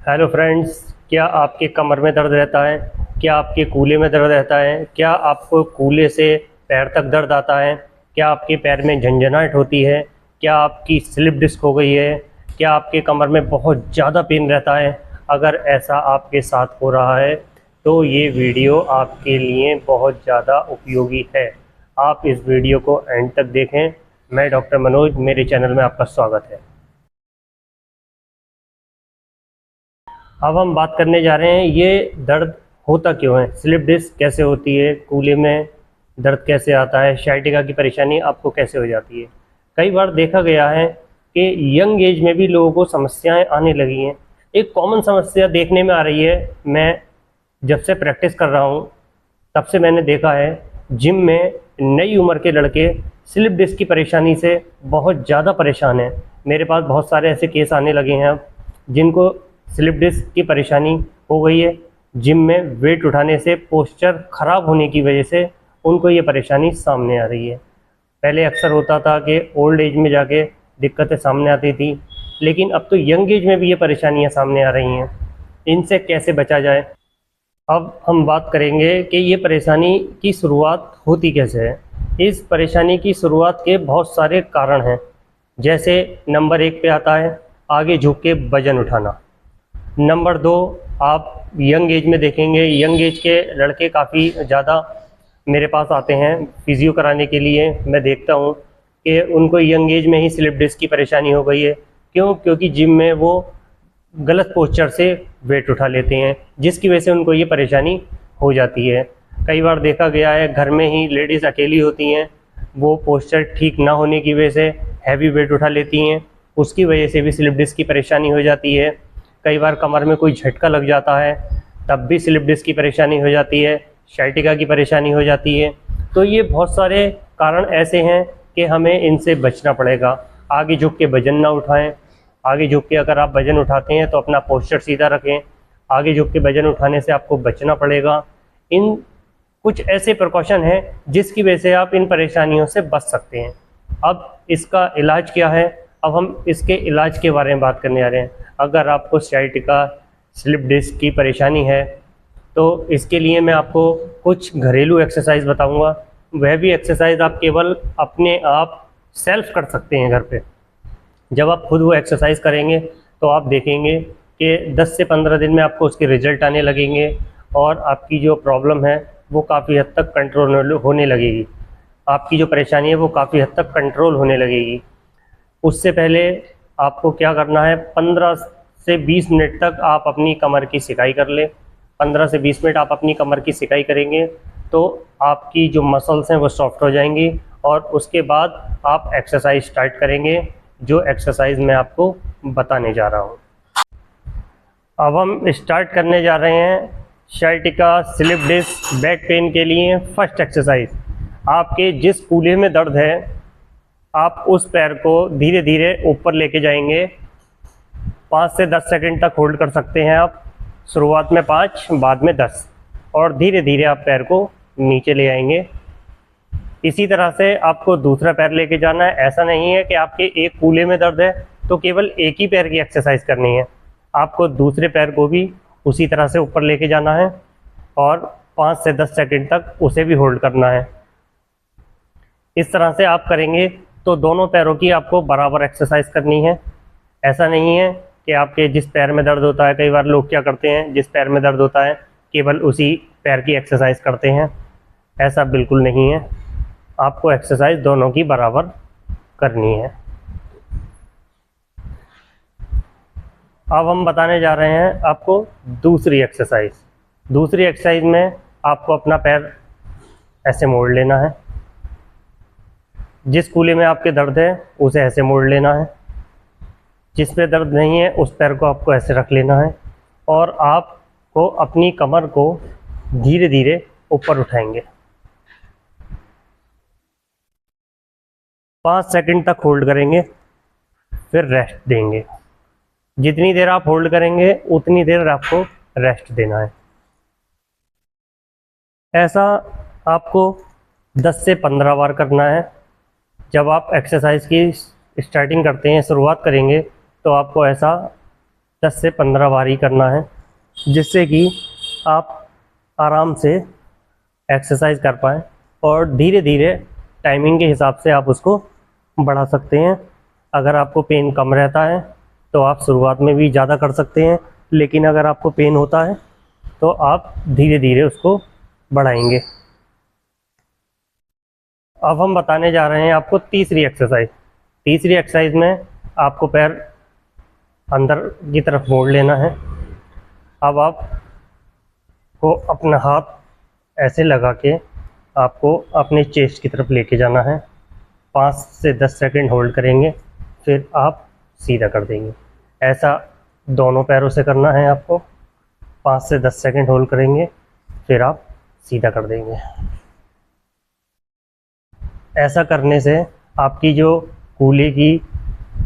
Hello friends, क्या आपके कमर में दर्द रहता है? क्या आपके कूल्हे में दर्द रहता है? क्या आपको कूल्हे से पैर तक दर्द आता है? क्या आपके पैर में झंझनाहट होती है? क्या आपकी स्लिप डिस्क हो गई है? क्या आपके कमर में बहुत ज़्यादा पेन रहता है? अगर ऐसा आपके साथ हो रहा है तो ये वीडियो आपके लिए बहुत ज़्यादा उपयोगी है। आप इस वीडियो को एंड तक देखें। मैं डॉक्टर मनोज, मेरे चैनल में आपका स्वागत है। अब हम बात करने जा रहे हैं ये दर्द होता क्यों है, स्लिप डिस्क कैसे होती है, कूल्हे में दर्द कैसे आता है, sciatica की परेशानी आपको कैसे हो जाती है। कई बार देखा गया है कि यंग एज में भी लोगों को समस्याएं आने लगी हैं। एक कॉमन समस्या देखने में आ रही है। मैं जब से प्रैक्टिस कर रहा हूँ तब से मैंने देखा है जिम में नई उम्र के लड़के स्लिप डिस्क की परेशानी से बहुत ज़्यादा परेशान हैं। मेरे पास बहुत सारे ऐसे केस आने लगे हैं अब जिनको स्लिप डिस्क की परेशानी हो गई है। जिम में वेट उठाने से पोस्चर ख़राब होने की वजह से उनको ये परेशानी सामने आ रही है। पहले अक्सर होता था कि ओल्ड एज में जाके दिक्कतें सामने आती थी, लेकिन अब तो यंग एज में भी ये परेशानियां सामने आ रही हैं। इनसे कैसे बचा जाए, अब हम बात करेंगे कि ये परेशानी की शुरुआत होती कैसे है। इस परेशानी की शुरुआत के बहुत सारे कारण हैं। जैसे नंबर 1 पे आता है आगे झुक के वज़न उठाना। नंबर 2, आप यंग एज में देखेंगे, यंग एज के लड़के काफ़ी ज़्यादा मेरे पास आते हैं फिजियो कराने के लिए। मैं देखता हूँ कि उनको यंग एज में ही स्लिप डिस्क की परेशानी हो गई है। क्यों? क्योंकि जिम में वो गलत पोस्चर से वेट उठा लेते हैं, जिसकी वजह से उनको ये परेशानी हो जाती है। कई बार देखा गया है घर में ही लेडीज़ अकेली होती हैं, वो पोस्चर ठीक ना होने की वजह से हैवी वेट उठा लेती हैं, उसकी वजह से भी स्लिप डिस्क की परेशानी हो जाती है। कई बार कमर में कोई झटका लग जाता है तब भी स्लिप डिस्क की परेशानी हो जाती है, sciatica की परेशानी हो जाती है। तो ये बहुत सारे कारण ऐसे हैं कि हमें इनसे बचना पड़ेगा। आगे झुक के वजन ना उठाएं। आगे झुक के अगर आप वजन उठाते हैं तो अपना पोस्चर सीधा रखें। आगे झुक के वजन उठाने से आपको बचना पड़ेगा। इन कुछ ऐसे प्रिकॉशन हैं जिसकी वजह से आप इन परेशानियों से बच सकते हैं। अब इसका इलाज क्या है, अब हम इसके इलाज के बारे में बात करने जा रहे हैं। अगर आपको sciatica स्लिप डिस्क की परेशानी है तो इसके लिए मैं आपको कुछ घरेलू एक्सरसाइज बताऊंगा। वह भी एक्सरसाइज आप केवल अपने आप सेल्फ कर सकते हैं घर पे। जब आप खुद वो एक्सरसाइज करेंगे तो आप देखेंगे कि 10 से 15 दिन में आपको उसके रिजल्ट आने लगेंगे और आपकी जो प्रॉब्लम है वो काफ़ी हद तक कंट्रोल होने लगेगी। आपकी जो परेशानी है वो काफ़ी हद तक कंट्रोल होने लगेगी। उससे पहले आपको क्या करना है, 15 से 20 मिनट तक आप अपनी कमर की सिकाई कर लें। 15 से 20 मिनट आप अपनी कमर की सिकाई करेंगे तो आपकी जो मसल्स हैं वो सॉफ्ट हो जाएंगी और उसके बाद आप एक्सरसाइज स्टार्ट करेंगे, जो एक्सरसाइज मैं आपको बताने जा रहा हूँ। अब हम स्टार्ट करने जा रहे हैं sciatica slip disc back pain के लिए। फर्स्ट एक्सरसाइज, आपके जिस कूल्हे में दर्द है आप उस पैर को धीरे धीरे ऊपर लेके जाएंगे। 5 से 10 सेकंड तक होल्ड कर सकते हैं आप। शुरुआत में 5, बाद में 10, और धीरे धीरे आप पैर को नीचे ले आएंगे। इसी तरह से आपको दूसरा पैर लेके जाना है। ऐसा नहीं है कि आपके एक कूल्हे में दर्द है तो केवल एक ही पैर की एक्सरसाइज करनी है, आपको दूसरे पैर को भी उसी तरह से ऊपर लेके जाना है और 5 से 10 सेकंड तक उसे भी होल्ड करना है। इस तरह से आप करेंगे तो दोनों पैरों की आपको बराबर एक्सरसाइज करनी है। ऐसा नहीं है कि आपके जिस पैर में दर्द होता है, कई बार लोग क्या करते हैं जिस पैर में दर्द होता है केवल उसी पैर की एक्सरसाइज करते हैं। ऐसा बिल्कुल नहीं है, आपको एक्सरसाइज दोनों की बराबर करनी है। अब हम बताने जा रहे हैं आपको दूसरी एक्सरसाइज। दूसरी एक्सरसाइज में आपको अपना पैर ऐसे मोड़ लेना है। जिस कूल्हे में आपके दर्द है उसे ऐसे मोड़ लेना है, जिस पे दर्द नहीं है उस पैर को आपको ऐसे रख लेना है और आपको अपनी कमर को धीरे धीरे ऊपर उठाएंगे। 5 सेकंड तक होल्ड करेंगे, फिर रेस्ट देंगे। जितनी देर आप होल्ड करेंगे उतनी देर आपको रेस्ट देना है। ऐसा आपको 10 से 15 बार करना है। जब आप एक्सरसाइज की स्टार्टिंग करते हैं, शुरुआत करेंगे, तो आपको ऐसा 10 से 15 बार ही करना है, जिससे कि आप आराम से एक्सरसाइज कर पाएँ और धीरे धीरे टाइमिंग के हिसाब से आप उसको बढ़ा सकते हैं। अगर आपको पेन कम रहता है तो आप शुरुआत में भी ज़्यादा कर सकते हैं, लेकिन अगर आपको पेन होता है तो आप धीरे धीरे उसको बढ़ाएंगे। अब हम बताने जा रहे हैं आपको तीसरी एक्सरसाइज। तीसरी एक्सरसाइज में आपको पैर अंदर की तरफ मोड़ लेना है। अब आपको अपना हाथ ऐसे लगा के आपको अपने चेस्ट की तरफ लेके जाना है। 5 से 10 सेकंड होल्ड करेंगे, फिर आप सीधा कर देंगे। ऐसा दोनों पैरों से करना है आपको। 5 से 10 सेकंड होल्ड करेंगे, फिर आप सीधा कर देंगे। ऐसा करने से आपकी जो कूल्हे की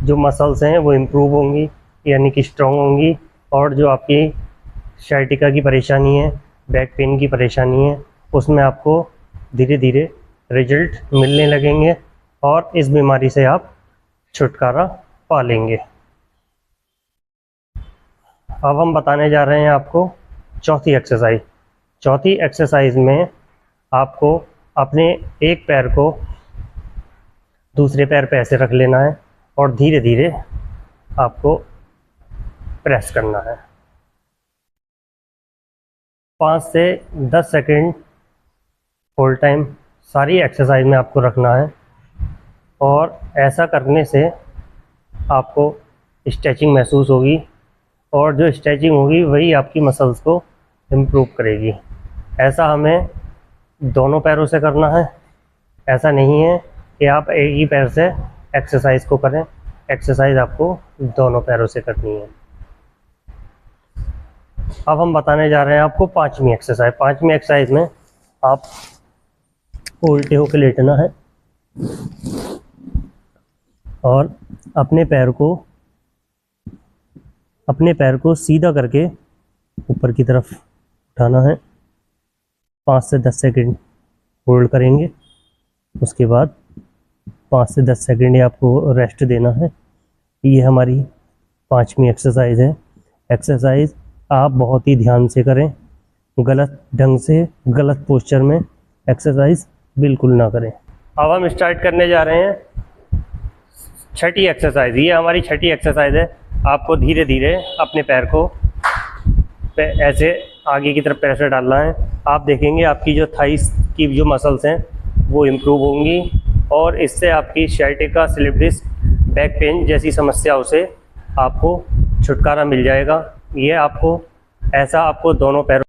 जो मसल्स हैं वो इम्प्रूव होंगी, यानी कि स्ट्रॉन्ग होंगी, और जो आपकी साइटिका की परेशानी है, बैक पेन की परेशानी है, उसमें आपको धीरे धीरे रिजल्ट मिलने लगेंगे और इस बीमारी से आप छुटकारा पा लेंगे। अब हम बताने जा रहे हैं आपको चौथी एक्सरसाइज। चौथी एक्सरसाइज में आपको अपने एक पैर को दूसरे पैर पे ऐसे रख लेना है और धीरे धीरे आपको प्रेस करना है। 5 से 10 सेकंड होल्ड टाइम सारी एक्सरसाइज में आपको रखना है, और ऐसा करने से आपको स्ट्रेचिंग महसूस होगी, और जो स्ट्रेचिंग होगी वही आपकी मसल्स को इम्प्रूव करेगी। ऐसा हमें दोनों पैरों से करना है। ऐसा नहीं है कि आप एक ही पैर से एक्सरसाइज को करें, एक्सरसाइज आपको दोनों पैरों से करनी है। अब हम बताने जा रहे हैं आपको पांचवी एक्सरसाइज। पांचवी एक्सरसाइज में आप उल्टे होकर लेटना है और अपने पैर को सीधा करके ऊपर की तरफ उठाना है। 5 से 10 सेकंड होल्ड करेंगे, उसके बाद 5 से 10 सेकंड आपको रेस्ट देना है। ये हमारी पांचवी एक्सरसाइज है। एक्सरसाइज आप बहुत ही ध्यान से करें, गलत ढंग से, गलत पोस्चर में एक्सरसाइज बिल्कुल ना करें। अब हम स्टार्ट करने जा रहे हैं छठी एक्सरसाइज। ये हमारी छठी एक्सरसाइज है। आपको धीरे धीरे अपने पैर को ऐसे आगे की तरफ प्रेशर डालना है। आप देखेंगे आपकी जो थाइस की जो मसल्स हैं वो इम्प्रूव होंगी, और इससे आपकी sciatica, slip disc, back pain जैसी समस्याओं से आपको छुटकारा मिल जाएगा। ये आपको दोनों पैरों